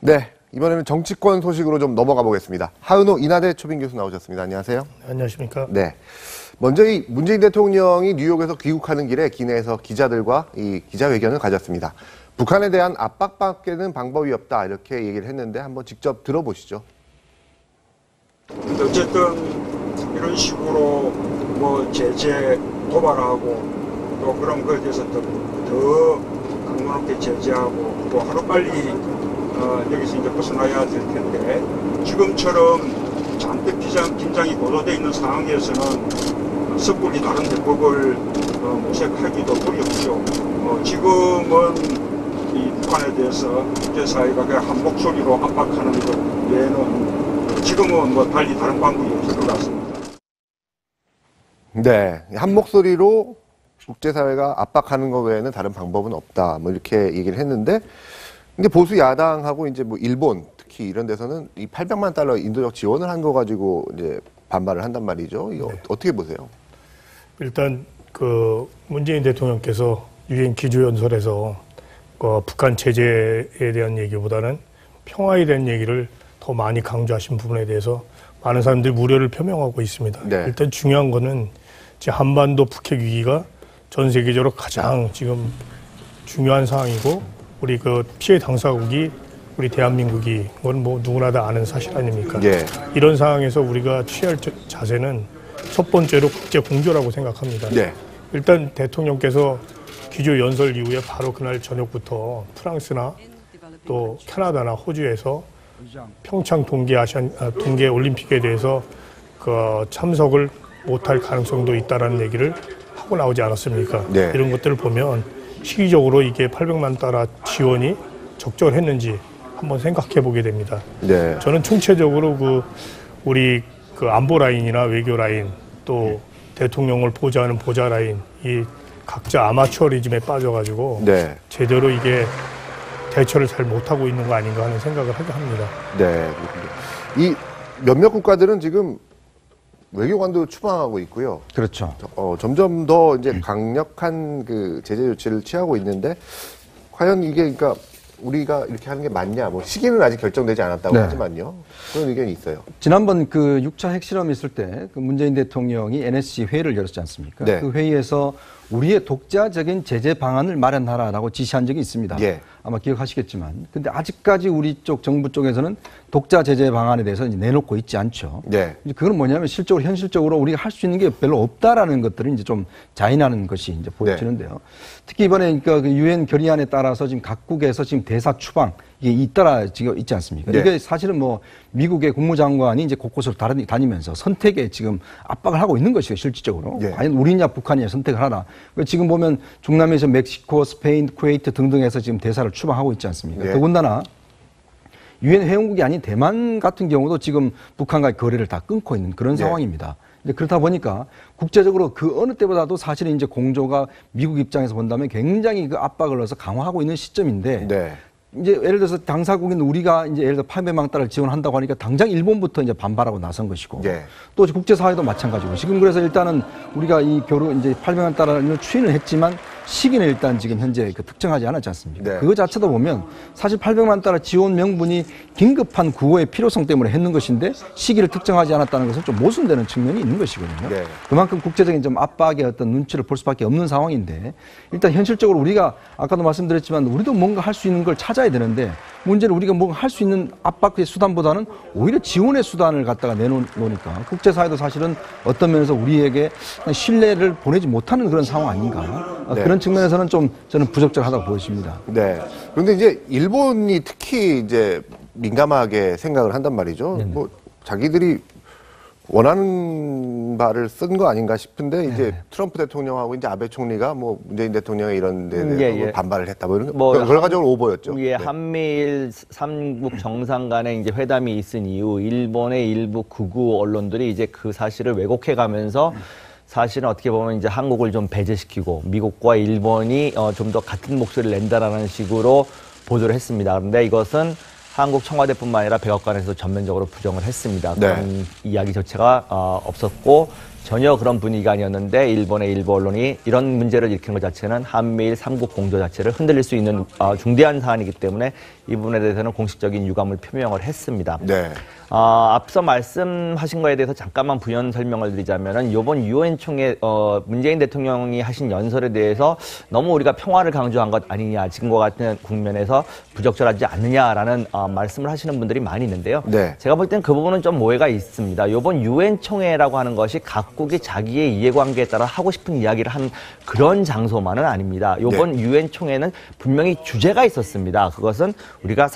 네, 이번에는 정치권 소식으로 좀 넘어가 보겠습니다. 하은호 인하대 초빙 교수 나오셨습니다. 안녕하세요. 안녕하십니까. 네, 먼저 이 문재인 대통령이 뉴욕에서 귀국하는 길에 기내에서 기자들과 이 기자회견을 가졌습니다. 북한에 대한 압박밖에는 방법이 없다 이렇게 얘기를 했는데 한번 직접 들어보시죠. 어쨌든 이런 식으로 뭐 제재 도발하고 또 그런 거에 대해서 더 강도 높게 제재하고 또 하루빨리 여기서 이제 벗어나야 될 텐데 지금처럼 잔뜩 긴장이 고조되어 있는 상황에서는 섣불리 다른 대법을 모색하기도 어렵죠. 지금은 이 북한에 대해서 국제사회가 그냥 한 목소리로 압박하는 것 외에는 지금은 뭐 달리 다른 방법이 없을 것 같습니다. 네, 한 목소리로 국제사회가 압박하는 것 외에는 다른 방법은 없다. 뭐 이렇게 얘기를 했는데, 근데 보수 야당하고 이제 뭐 일본 특히 이런 데서는 이 800만 달러 인도적 지원을 한 거 가지고 이제 반발을 한단 말이죠. 이거 네. 어떻게 보세요? 일단 그 문재인 대통령께서 유엔 기조연설에서 북한 제재에 대한 얘기보다는 평화에 대한 얘기를 더 많이 강조하신 부분에 대해서 많은 사람들이 우려를 표명하고 있습니다. 네. 일단 중요한 거는 한반도 북핵 위기가 전 세계적으로 가장 지금 중요한 상황이고 우리 그 피해 당사국이 우리 대한민국이 그건 뭐 누구나 다 아는 사실 아닙니까? 네. 이런 상황에서 우리가 취할 자세는 첫 번째로 국제 공조라고 생각합니다. 네. 일단 대통령께서 기조 연설 이후에 바로 그날 저녁부터 프랑스나 또 캐나다나 호주에서 평창 동계 올림픽에 대해서 그 참석을 못할 가능성도 있다라는 얘기를 하고 나오지 않았습니까? 네. 이런 것들을 보면 시기적으로 이게 800만 달러 지원이 적절했는지 한번 생각해 보게 됩니다. 네. 저는 총체적으로 우리 안보 라인이나 외교 라인 또 대통령을 보좌하는 보좌 라인 이 각자 아마추어리즘에 빠져가지고 네. 제대로 이게 대처를 잘 못하고 있는 거 아닌가 하는 생각을 하게 합니다. 네. 이 몇몇 국가들은 지금 외교관도 추방하고 있고요. 그렇죠. 점점 더 이제 강력한 그 제재 조치를 취하고 있는데 과연 이게 그러니까 우리가 이렇게 하는 게 맞냐? 뭐 시기는 아직 결정되지 않았다고 네. 하지만요. 그런 의견이 있어요. 지난번 그 6차 핵실험 있을 때 그 문재인 대통령이 NSC 회의를 열었지 않습니까? 네. 그 회의에서 우리의 독자적인 제재 방안을 마련하라라고 지시한 적이 있습니다. 예. 아마 기억하시겠지만. 근데 아직까지 우리 쪽 정부 쪽에서는 독자 제재 방안에 대해서 이제 내놓고 있지 않죠. 네. 이제 그건 뭐냐면 현실적으로 우리가 할 수 있는 게 별로 없다라는 것들을 이제 좀 자인하는 것이 이제 보여지는데요. 네. 특히 이번에 그러니까 유엔 결의안에 따라서 지금 각국에서 지금 대사 추방 이게 잇따라 지금 있지 않습니까? 네. 이게 사실은 뭐 미국의 국무장관이 이제 곳곳을 다니면서 선택에 지금 압박을 하고 있는 것이에요, 실질적으로. 네. 과연 우리냐 북한이냐 선택을 하라. 지금 보면 중남미에서 멕시코, 스페인, 쿠웨이트 등등에서 지금 대사를 추방하고 있지 않습니까? 네. 더군다나 유엔 회원국이 아닌 대만 같은 경우도 지금 북한과의 거래를 다 끊고 있는 그런 네. 상황입니다. 그렇다 보니까 국제적으로 그 어느 때보다도 사실은 이제 공조가 미국 입장에서 본다면 굉장히 그 압박을 넣어서 강화하고 있는 시점인데 네. 이제 예를 들어서 당사국인 우리가 이제 예를 들어 800만 달러를 지원한다고 하니까 당장 일본부터 이제 반발하고 나선 것이고 네. 또 국제사회도 마찬가지고 지금 그래서 일단은 우리가 이 이제 800만 달러를 추인을 했지만 시기는 일단 지금 현재 특정하지 않았지 않습니까? 네. 그거 자체도 보면 사실 800만 달러 지원 명분이 긴급한 구호의 필요성 때문에 했는 것인데 시기를 특정하지 않았다는 것은 좀 모순되는 측면이 있는 것이거든요. 네. 그만큼 국제적인 좀 압박의 어떤 눈치를 볼 수밖에 없는 상황인데 일단 현실적으로 우리가 아까도 말씀드렸지만 우리도 뭔가 할 수 있는 걸 찾아야 되는데 문제는 우리가 뭔가 할 수 있는 압박의 수단보다는 오히려 지원의 수단을 갖다가 내놓으니까 국제사회도 사실은 어떤 면에서 우리에게 신뢰를 보내지 못하는 그런 상황 아닌가. 네. 그런 측면에서는 좀 저는 부적절하다고 보여집니다. 네. 그런데 이제 일본이 특히 이제 민감하게 생각을 한단 말이죠. 네네. 뭐 자기들이 원하는 바를 쓴 거 아닌가 싶은데 이제 네. 트럼프 대통령하고 이제 아베 총리가 뭐 문재인 대통령의 이런 데 대해서 반발을 했다 뭐 이런 거 결과적으로 오보였죠. 네. 한미일 3국 정상 간에 이제 회담이 있은 이후 일본의 일부 극우 언론들이 이제 그 사실을 왜곡해 가면서 사실은 어떻게 보면 이제 한국을 좀 배제시키고 미국과 일본이 좀 더 같은 목소리를 낸다라는 식으로 보도를 했습니다. 그런데 이것은 한국 청와대뿐만 아니라 백악관에서 전면적으로 부정을 했습니다. 그런 네. 이야기 자체가 없었고 전혀 그런 분위기가 아니었는데 일본의 일부 언론이 이런 문제를 일으킨 것 자체는 한미일 삼국 공조 자체를 흔들릴 수 있는 중대한 사안이기 때문에 이 부분에 대해서는 공식적인 유감을 표명을 했습니다. 네. 앞서 말씀하신 거에 대해서 잠깐만 부연 설명을 드리자면은 이번 유엔 총회 문재인 대통령이 하신 연설에 대해서 너무 우리가 평화를 강조한 것 아니냐, 지금과 같은 국면에서 부적절하지 않느냐라는 말씀을 하시는 분들이 많이 있는데요. 네. 제가 볼 땐 그 부분은 좀 오해가 있습니다. 이번 유엔 총회라고 하는 것이 각국이 자기의 이해관계에 따라 하고 싶은 이야기를 한 그런 장소만은 아닙니다. 이번 유엔 총회는 분명히 주제가 있었습니다. 그것은 우리가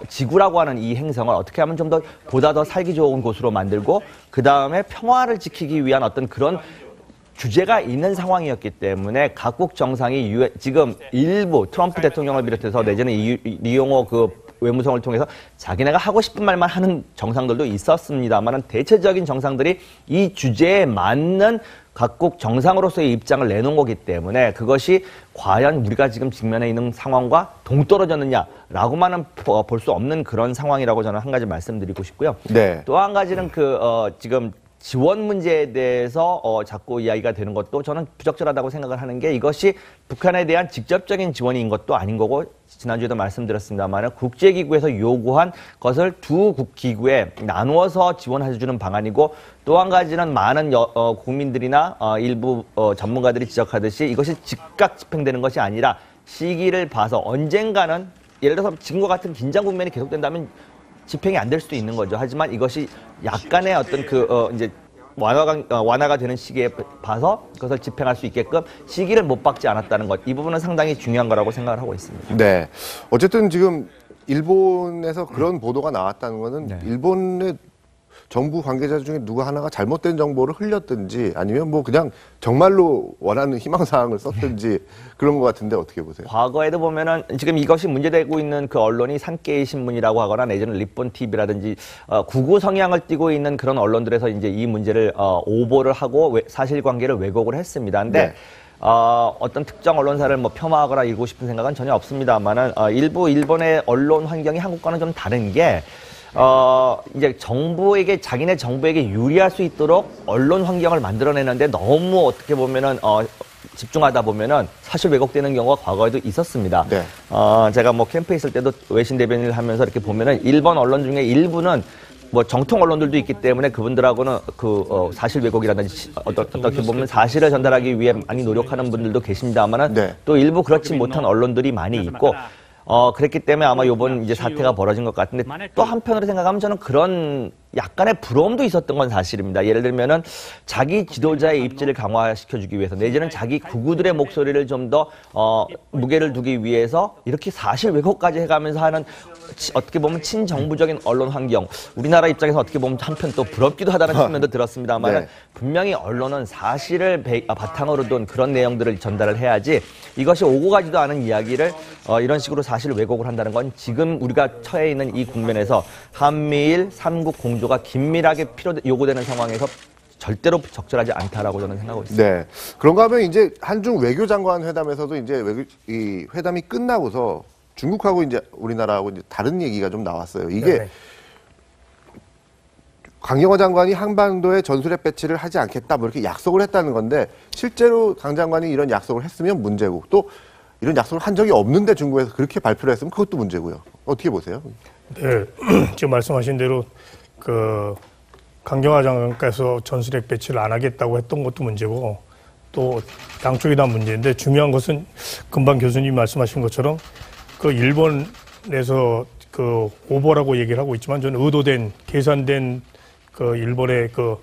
지구라고 하는 이 행성을 어떻게 하면 좀 더 보다 더 살기 좋은 곳으로 만들고 그 다음에 평화를 지키기 위한 어떤 그런 주제가 있는 상황이었기 때문에 각국 정상이 지금 일부 트럼프 대통령을 비롯해서 내지는 리용호 그 외무성을 통해서 자기네가 하고 싶은 말만 하는 정상들도 있었습니다만 대체적인 정상들이 이 주제에 맞는 각국 정상으로서의 입장을 내놓은 거기 때문에 그것이 과연 우리가 지금 직면해 있는 상황과 동떨어졌느냐라고만은 볼 수 없는 그런 상황이라고 저는 한 가지 말씀드리고 싶고요. 네. 또 한 가지는 지금 지원 문제에 대해서 자꾸 이야기가 되는 것도 저는 부적절하다고 생각을 하는 게 이것이 북한에 대한 직접적인 지원인 것도 아닌 거고 지난주에도 말씀드렸습니다만 국제기구에서 요구한 것을 두 기구에 나누어서 지원해주는 방안이고 또 한 가지는 많은 국민들이나 일부 전문가들이 지적하듯이 이것이 즉각 집행되는 것이 아니라 시기를 봐서 언젠가는 예를 들어서 지금과 같은 긴장 국면이 계속된다면 집행이 안 될 수도 있는 거죠. 하지만 이것이 약간의 어떤 이제 완화가 되는 시기에 봐서 그것을 집행할 수 있게끔 시기를 못 박지 않았다는 것. 이 부분은 상당히 중요한 거라고 생각을 하고 있습니다. 네. 어쨌든 지금 일본에서 그런 보도가 나왔다는 거는 일본의 정부 관계자 중에 누구 하나가 잘못된 정보를 흘렸든지 아니면 뭐 그냥 정말로 원하는 희망사항을 썼든지 그런 것 같은데 어떻게 보세요? 과거에도 보면은 지금 이것이 문제되고 있는 그 언론이 산케이 신문이라고 하거나 내지는 리폰 TV라든지 극우 성향을 띠고 있는 그런 언론들에서 이제 이 문제를 오보를 하고 사실관계를 왜곡을 했습니다. 근데 어떤 특정 언론사를 뭐 폄하하거나 이러고 싶은 생각은 전혀 없습니다만은 일부 일본의 언론 환경이 한국과는 좀 다른 게 이제 자기네 정부에게 유리할 수 있도록 언론 환경을 만들어내는데 너무 어떻게 보면은, 집중하다 보면은 사실 왜곡되는 경우가 과거에도 있었습니다. 네. 제가 뭐 캠프에 있을 때도 외신 대변인을 하면서 이렇게 보면은 일본 언론 중에 일부는 뭐 정통 언론들도 있기 때문에 그분들하고는 사실 왜곡이라든지 어떻게 보면 사실을 전달하기 위해 많이 노력하는 분들도 계십니다만은 또 일부 그렇지 못한 언론들이 많이 있고 그랬기 때문에 아마 요번 이제 사태가 벌어진 것 같은데 또 한편으로 생각하면 저는 그런 약간의 부러움도 있었던 건 사실입니다. 예를 들면은 자기 지도자의 입지를 강화시켜주기 위해서 내지는 자기 극우들의 목소리를 좀 더 무게를 두기 위해서 이렇게 사실 왜곡까지 해가면서 하는 어떻게 보면 친정부적인 언론 환경 우리나라 입장에서 어떻게 보면 한편 또 부럽기도 하다는 측면도 들었습니다만 분명히 언론은 사실을 바탕으로 둔 그런 내용들을 전달을 해야지 이것이 오고 가지도 않은 이야기를 이런 식으로 사실 왜곡을 한다는 건 지금 우리가 처해 있는 이 국면에서 한미일 삼국 공조가 긴밀하게 요구되는 상황에서 절대로 적절하지 않다라고 저는 생각하고 있습니다. 네. 그런가 하면 이제 한중 외교장관 회담에서도 이제 이 회담이 끝나고서 중국하고 이제 우리나라하고 이제 다른 얘기가 좀 나왔어요. 이게 강경화 장관이 한반도에 전술핵 배치를 하지 않겠다 뭐 이렇게 약속을 했다는 건데 실제로 강 장관이 이런 약속을 했으면 문제고 또 이런 약속을 한 적이 없는데 중국에서 그렇게 발표를 했으면 그것도 문제고요. 어떻게 보세요? 네. 지금 말씀하신 대로 강경화 장관께서 전술핵 배치를 안 하겠다고 했던 것도 문제고 또 양쪽이 다 문제인데 중요한 것은 금방 교수님 말씀하신 것처럼 그 일본에서 그 오보라고 얘기를 하고 있지만 저는 의도된 계산된 그 일본의 그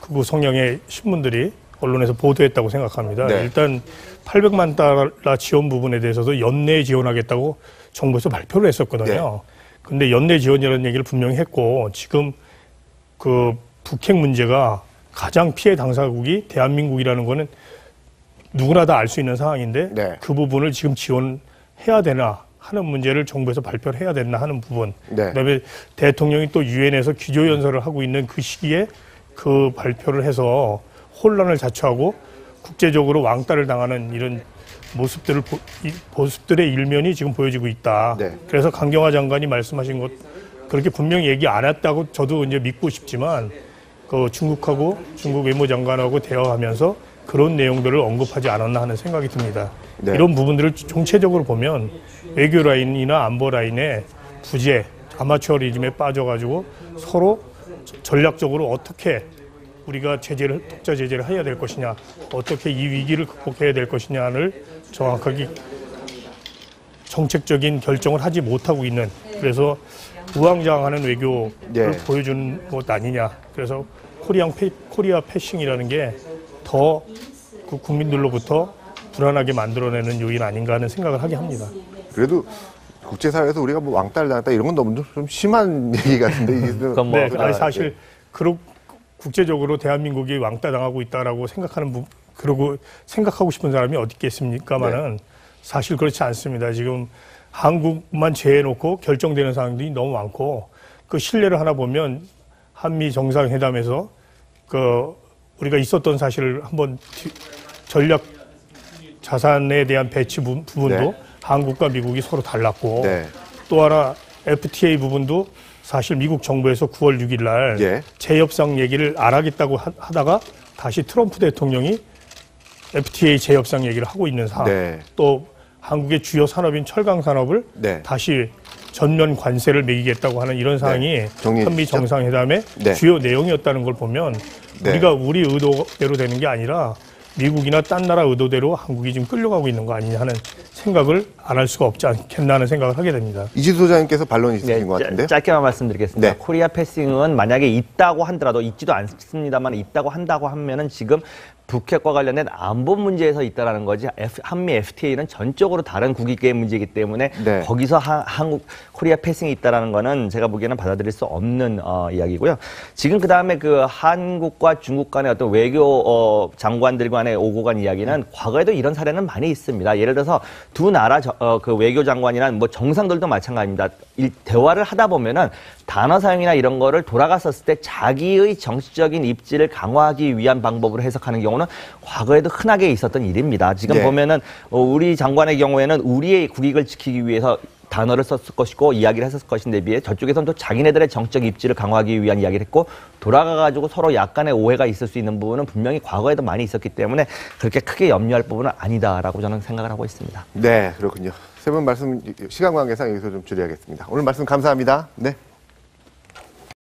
극우 성향의 신문들이 언론에서 보도했다고 생각합니다. 일단 800만 달러 지원 부분에 대해서도 연내 지원하겠다고 정부에서 발표를 했었거든요. 근데 연내 지원이라는 얘기를 분명히 했고 지금 그 북핵 문제가 가장 피해 당사국이 대한민국이라는 거는 누구나 다 알 수 있는 상황인데 그 부분을 지금 지원해야 되나 하는 문제를 정부에서 발표를 해야 되나 하는 부분. 그다음에 대통령이 또 유엔에서 기조연설을 하고 있는 그 시기에 그 발표를 해서 혼란을 자초하고 국제적으로 왕따를 당하는 이런 모습들의 일면이 지금 보여지고 있다. 그래서 강경화 장관이 말씀하신 것 그렇게 분명히 얘기 안 했다고 저도 이제 믿고 싶지만 그 중국 외무장관하고 대화하면서 그런 내용들을 언급하지 않았나 하는 생각이 듭니다. 네. 이런 부분들을 총체적으로 보면 외교 라인이나 안보 라인의 부재, 아마추어리즘에 빠져가지고 서로 전략적으로 어떻게 우리가 독자 제재를 해야 될 것이냐, 어떻게 이 위기를 극복해야 될 것이냐를 정확하게 정책적인 결정을 하지 못하고 있는, 그래서 우왕좌왕하는 외교를 네. 보여준 것 아니냐. 그래서 코리아 패싱이라는 게 더 그 국민들로부터 불안하게 만들어내는 요인 아닌가 하는 생각을 하게 합니다. 그래도 국제사회에서 우리가 뭐 왕따를 당했다 이런 건 너무 좀 심한 얘기 같은데. 네, 아니 사실 국제적으로 대한민국이 왕따 당하고 있다라고 그러고 생각하고 싶은 사람이 어디 있겠습니까만은 네. 사실 그렇지 않습니다. 지금 한국만 제해놓고 결정되는 사항들이 너무 많고, 그 신뢰를 하나 보면 한미 정상회담에서 우리가 있었던 사실을 한번 전략 자산에 대한 배치 부분도 네. 한국과 미국이 서로 달랐고, 네. 또 하나 FTA 부분도 사실 미국 정부에서 9월 6일 날 예. 재협상 얘기를 안 하겠다고 하다가 다시 트럼프 대통령이 FTA 재협상 얘기를 하고 있는 상황. 네. 또 한국의 주요 산업인 철강 산업을 네. 다시 전면 관세를 매기겠다고 하는 이런 사항이 네. 정리해 한미 주시죠. 정상회담의 네. 주요 내용이었다는 걸 보면 네. 우리가 우리 의도대로 되는 게 아니라 미국이나 딴 나라 의도대로 한국이 지금 끌려가고 있는 거 아니냐 하는 생각을 안 할 수가 없지 않겠나 하는 생각을 하게 됩니다. 이지수 소장님께서 반론이 있으신 것 같은데요. 짧게만 말씀드리겠습니다. 네. 코리아 패싱은 만약에 있다고 하더라도, 있지도 않습니다만 있다고 한다고 하면은 지금 북핵과 관련된 안보 문제에서 있다라는 거지, 한미 FTA는 전적으로 다른 국익의 문제이기 때문에 네. 거기서 한국 코리아 패싱이 있다라는 거는 제가 보기에는 받아들일 수 없는 이야기고요. 지금 그다음에 그 한국과 중국 간의 어떤 외교 장관들 간의 오고 간 이야기는 과거에도 이런 사례는 많이 있습니다. 예를 들어서 두 나라 그 외교 장관이나 뭐 정상들도 마찬가지입니다. 대화를 하다 보면은 단어 사용이나 이런 거를 돌아갔었을 때 자기의 정치적인 입지를 강화하기 위한 방법으로 해석하는 경우는 과거에도 흔하게 있었던 일입니다. 지금 네. 보면은 우리 장관의 경우에는 우리의 국익을 지키기 위해서 단어를 썼을 것이고 이야기를 했을 것인데 비해 저쪽에서는 또 자기네들의 정적 입지를 강화하기 위한 이야기를 했고, 돌아가가지고 서로 약간의 오해가 있을 수 있는 부분은 분명히 과거에도 많이 있었기 때문에 그렇게 크게 염려할 부분은 아니다라고 저는 생각을 하고 있습니다. 네, 그렇군요. 세 분 말씀 시간 관계상 여기서 좀 줄여야겠습니다. 오늘 말씀 감사합니다. 네.